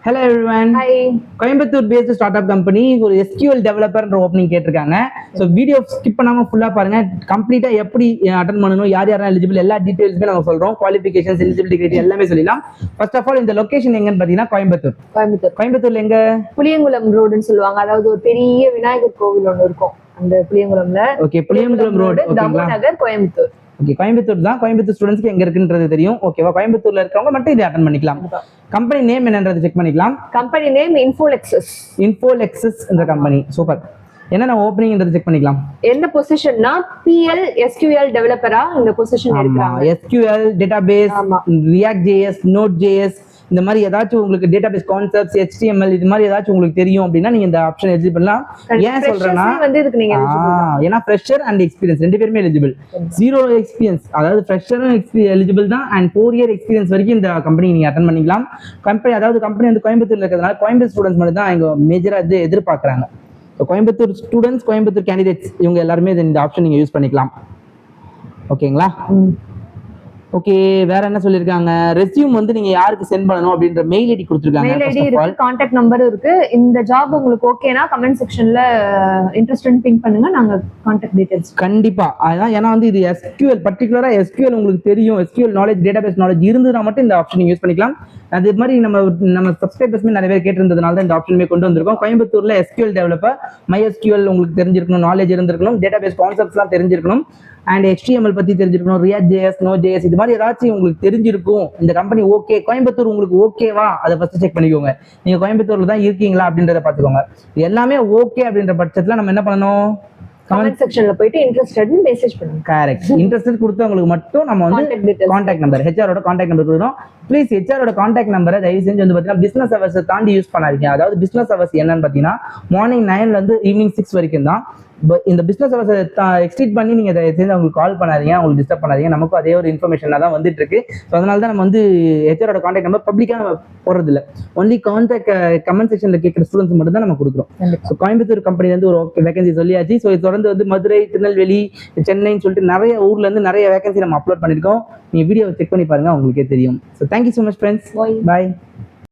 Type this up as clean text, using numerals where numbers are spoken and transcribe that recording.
Hello everyone. Hi. Coimbatore based startup company ஒரு SQL developer என்ற opening கேட்டிருக்காங்க. So video skip பண்ணாம ஃபுல்லா பாருங்க. கம்ப்ளீட்டா எப்படி அட்டெண்ட் பண்ணணும், யார் யாரெல்லாம் எலிஜிபிள், எல்லா டீடைல்ஸுமே நம்ம சொல்றோம். குவாலிஃபிகேஷன்ஸ், எலிஜிபிலிட்டி கிரைட்டீரியா எல்லாமே சொல்லலாம். ஃபர்ஸ்ட் ஆஃப் ஆல் இந்த லொகேஷன் எங்கன்னு பாத்தீங்கன்னா கோயம்புத்தூர்ல எங்க? புளியங்குளம் ரோடுன்னு சொல்லுவாங்க. அதாவது ஒரு பெரிய விநாயகர் கோவில் ஒன்று இருக்கும் அந்த புளியங்குளம்ல. Okay, Puliyankulam road, Thamanagar, Coimbatore. Okay, Coimbatore தான். கோயம்புத்தூர் ஸ்டூடெண்ட்ஸ்க்கு எங்க இருக்குன்றது தெரியும். ஓகேவா? கோயம்புத்தூர்ல இருக்கவங்க மட்டும் இதை அட்டெண்ட் பண்ணிக்கலாம். கம்பெனி நேம் என்னன்றது செக் பண்ணிக்கலாம். கம்பெனி நேம் இன்ஃபோலெக்ஸஸ் என்ற கம்பெனி. சூப்பர். என்னென்ன ஓப்பனிங்ன்றது செக் பண்ணிக்கலாம். எந்த பொசிஷன்னா PL SQL டெவலப்பரா இந்த பொசிஷன் இருக்காங்க. SQL database, React JS, Node.js இந்த மாதிரி ஏதாச்சும் உங்களுக்கு டேட்டாபேஸ் கான்செப்ட்ஸ், HTML இது மாதிரி ஏதாச்சும் உங்களுக்கு தெரியும் அப்படின்னா நீங்க இந்த ஆப்ஷன் எலிஜிபிள்லாம். ஏன் சொல்றேன்னா வந்து இதுக்கு நீங்க ஏன்னா ஃப்ரெஷர் அண்ட் எக்ஸ்பீரியன்ஸ் ரெண்டு பேருமே எலிஜிபிள். 0 எக்ஸ்பீரியன்ஸ் அதாவது ஃப்ரெஷரும் எலிஜிபிள் தான், அண்ட் 4 இயர் எக்ஸ்பீரியன்ஸ் வரைக்கும் இந்த கம்பெனி நீங்க அட்டெண்ட் பண்ணிக்கலாம். கம்பெனி வந்து கோயம்புத்தூர்ல இருக்கிறதுனால கோயம்புத்தூர் ஸ்டூடெண்ட்ஸ் மட்டும் தான் இங்க மேஜரா இது எதிர்பார்க்கறாங்க. கோயம்புத்தூர் ஸ்டூடெண்ட்ஸ், கோயம்புத்தூர் கேண்டிடேட்ஸ் இவங்க எல்லாருமே இந்த ஆப்ஷன் நீங்க யூஸ் பண்ணிக்கலாம். ஓகேங்களா? ஓகே, வேற என்ன சொல்லிருக்காங்க? ரெஸ்யூம் வந்து நீங்க யாருக்கு சென்ட் பண்ணனும் அப்படின்ற மெயில் ஐடி கொடுத்திருக்காங்க. மெயில் ஐடி இருக்கு, கான்டாக்ட் நம்பர் இருக்கு. இந்த ஜாப் உங்களுக்கு ஓகேனா கமெண்ட் செக்ஷன்ல இன்ட்ரஸ்டட் பிங் பண்ணுங்க, நாங்க கான்டாக்ட் டீடைல்ஸ் கண்டிப்பா. அதான் ஏன்னா வந்து இது SQL பர்టిక్యులரா SQL உங்களுக்கு தெரியும், SQL நாலேஜ், டேட்டாபேஸ் நாலேஜ் இருந்ததுனா மட்டும் இந்த ஆப்ஷன் யூஸ் பண்ணிக்கலாம். அதே மாதிரி நம்ம சப்ஸ்கிரைபர்ஸ்மே நிறைய பேர் கேட்டிருந்ததுனால தான் இந்த ஆப்ஷனுமே கொண்டு வந்திருக்கோம். கோயம்புத்தூர்ல SQL டெவலப்பர், MySQL உங்களுக்கு தெரிஞ்சிருக்கணும், நாலேஜ் இருந்திருக்கணும், டேட்டாபேஸ் கான்செப்ட்ஸ்லாம் தெரிஞ்சிருக்கணும், அண்ட் HTML பத்தி தெரிஞ்சிருக்கணும், React JS, Node.js இது மாதிரி ஏதாச்சும் உங்களுக்கு தெரிஞ்சிருக்கும். இந்த கம்பெனி ஓகே, கோயம்புத்தூர் உங்களுக்கு ஓகேவா அதை ஃபர்ஸ்ட் செக் பண்ணிக்கோங்க. நீங்க கோயம்புத்தூர்ல தான் இருக்கீங்களா அப்படின்றத பாத்துக்கோங்க. எல்லாமே ஓகே அப்படின்ற பட்சத்துல நம்ம என்ன பண்ணணும்? கமெண்ட் செக்ஷன்ல போயிட்டு இன்ட்ரஸ்டட் மெசேஜ் பண்ணுங்க. கரெக்ட். இன்ட்ரஸ்டட் கொடுத்தவங்களுக்கு மட்டும் நம்ம வந்து கான்டாக்ட் நம்பர், HR ஓட கான்டாக்ட் நம்பர் கொடுக்குறோம். ப்ளீஸ் HR ஓட கான்டாக்ட் நம்பரை தயவு செஞ்சு வந்து பாத்தீங்கன்னா பிசினஸ் ஹவர்ஸ் தாண்டி யூஸ் பண்ணாதீங்க. அதாவது பிசினஸ் ஹவர்ஸ் என்னன்னு பாத்தீங்கன்னா மார்னிங் 9 ல இருந்து ஈவினிங் 6 வரைக்கும் தான். இந்த பிசினஸ் ஹவர்ஸ் எக்ஸ்டீட் பண்ணி நீங்க தயவு செஞ்சு அவங்களுக்கு கால் பண்ணாதீங்க, அவங்களுக்கு டிஸ்டர்ப் பண்ணாதீங்க. நமக்கும் அதே ஒரு இன்ஃபர்மேஷன் தான் வந்துட்டு இருக்கு. ஸோ அதனால தான் நம்ம வந்து HR ஓட கான்டாக்ட் நம்பர் பப்ளிக்கா நம்ம போடுறது இல்லை. ஒன்லி கான்டாக்ட் கமெண்ட் செக்ஷன்ல கேட்குற ஸ்டூடெண்ட்ஸ் மட்டும் தான் நம்ம கொடுக்குறோம். ஸோ கோயம்புத்தூர் கம்பெனி வந்து ஒரு வேகன்சி சொல்லியாச்சு. ஸோ இது தொடர்ந்து வந்து மதுரை, திருநெல்வேலி, சென்னைன்னு சொல்லிட்டு நிறைய ஊர்ல இருந்து நிறைய வேகன்சி நம்ம அப்லோட் பண்ணிருக்கோம். நீங்க வீடியோ செக் பண்ணி பாருங்க, உங்களுக்கே தெரியும். So thank you so much friends. பாய்.